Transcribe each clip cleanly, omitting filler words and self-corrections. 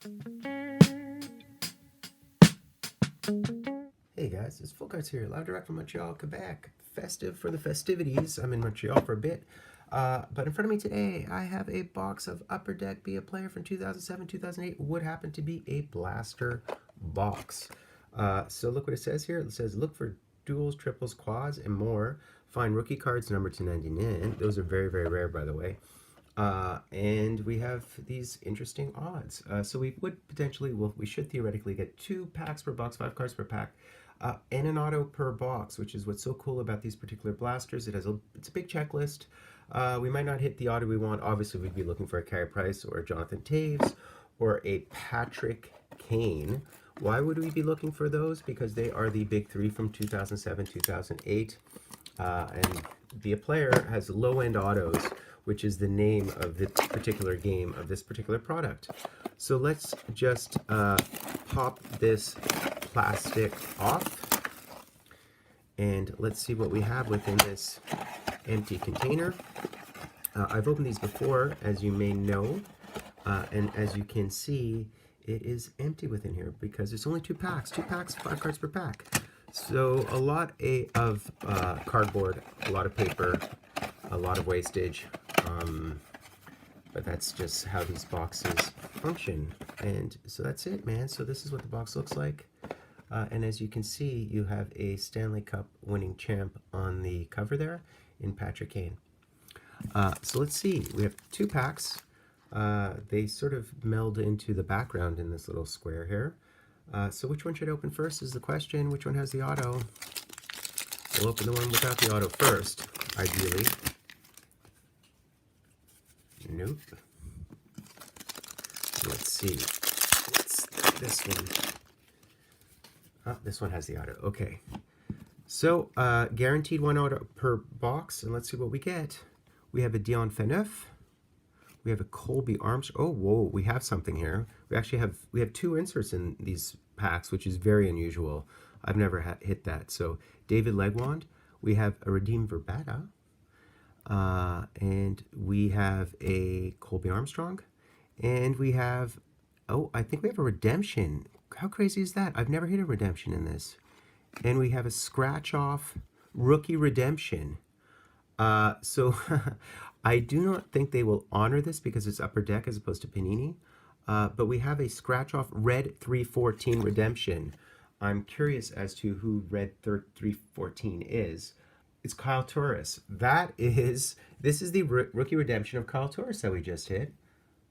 Hey guys, it's Full Cards here, live direct from Montreal, Quebec. Festive for the festivities. I'm in Montreal for a bit. But in front of me today, I have a box of Upper Deck Be a Player from 2007 2008. Would happen to be a blaster box. So look what it says here. It says, look for duels, triples, quads, and more. Find rookie cards number 299. Those are very, very rare, by the way. And we have these interesting odds. So we would potentially, well, we should theoretically get 2 packs per box, 5 cards per pack, and an auto per box, which is what's so cool about these particular blasters. It's a big checklist. We might not hit the auto we want. Obviously, we'd be looking for a Carey Price or a Jonathan Taves or a Patrick Kane. Why would we be looking for those? Because they are the big 3 from 2007, 2008. And Be a Player has low-end autos, which is the name of this particular game of this particular product. So let's just pop this plastic off, and let's see what we have within this empty container. I've opened these before, as you may know, and as you can see, it is empty within here because it's only 2 packs. 2 packs, 5 cards per pack. So a lot of cardboard, a lot of paper, a lot of wastage, but that's just how these boxes function. And so that's it, man. So this is what the box looks like. And as you can see, you have a Stanley Cup winning champ on the cover there in Patrick Kane. So let's see. We have 2 packs. They sort of meld into the background in this little square here. So which one should open first is the question. Which one has the auto? We'll open the one without the auto first, ideally. Nope. Let's see. What's this one? Oh, this one has the auto. Okay. So, guaranteed 1 auto per box, and let's see what we get. We have a Dion Phaneuf. We have a Colby Armstrong. Oh, whoa, we have something here. We have 2 inserts in these packs, which is very unusual. I've never hit that. So, David Legwand. We have a Redeem Verbata. And we have a Colby Armstrong. And we have, oh, I think we have a redemption. How crazy is that? I've never hit a redemption in this. And we have a scratch-off rookie redemption. So I do not think they will honor this because it's Upper Deck as opposed to Panini. But we have a scratch-off red 314 redemption. I'm curious as to who red 314 is. It's Kyle Turris. This is the rookie redemption of Kyle Turris that we just hit.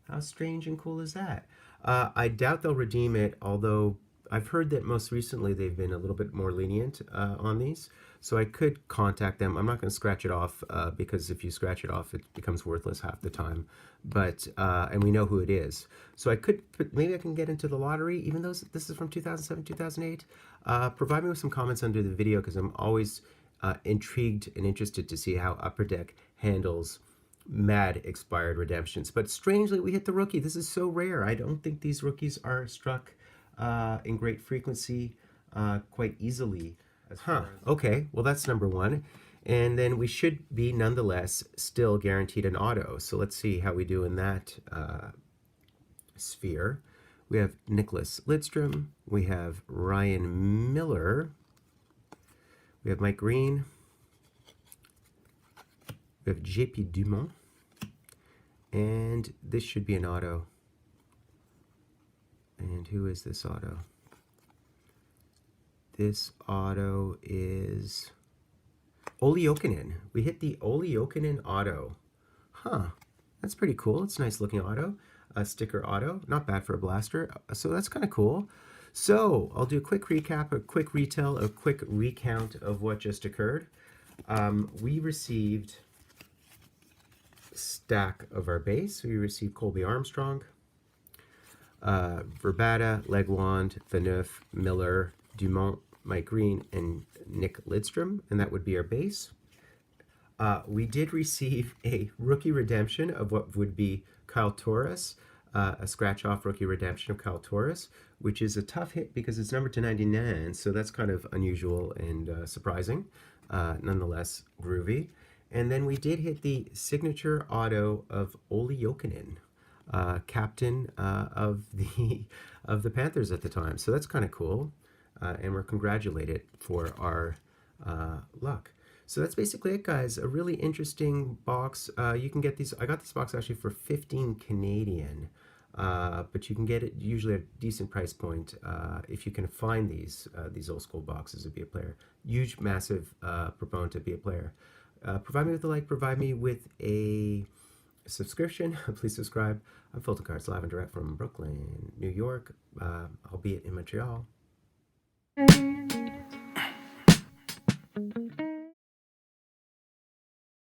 How strange and cool is that? I doubt they'll redeem it, although I've heard that most recently they've been a little bit more lenient on these. So I could contact them. I'm not going to scratch it off because if you scratch it off, it becomes worthless half the time. But and we know who it is. So I could, maybe I can get into the lottery, even though this is from 2007, 2008. Provide me with some comments under the video because I'm always intrigued and interested to see how Upper Deck handles mad expired redemptions. But strangely, we hit the rookie. This is so rare. I don't think these rookies are struck in great frequency quite easily. Okay, well that's number 1. And then we should be nonetheless still guaranteed an auto. So let's see how we do in that sphere. We have Nicholas Lidstrom. We have Ryan Miller. We have Mike Green. We have J.P. Dumont. And this should be an auto. And who is this auto? This auto is Olli Jokinen. We hit the Olli Jokinen auto. Huh. That's pretty cool. It's a nice looking auto. A sticker auto. Not bad for a blaster. So that's kind of cool. So I'll do a quick recap, a quick retell, a quick recount of what just occurred. We received a stack of our base. We received Colby Armstrong, Verbata, Legwand, Phaneuf, Miller, Dumont, Mike Green, and Nick Lidstrom, and that would be our base. We did receive a rookie redemption of what would be Kyle Turris, a scratch-off rookie redemption of Kyle Turris, which is a tough hit because it's numbered to 99, so that's kind of unusual and surprising, nonetheless groovy. And then we did hit the signature auto of Olli Jokinen. captain of the of the Panthers at the time. So that's kind of cool, and we're congratulated for our luck. So that's basically it, guys. A really interesting box. You can get these. I got this box actually for 15 Canadian, but you can get it usually at a decent price point if you can find these old school boxes of Be a Player. Huge, massive proponent to Be a Player. Provide me with a like. Provide me with a subscription. Please subscribe. I'm Fulton Cards, live and direct from Brooklyn, New York, albeit in Montreal.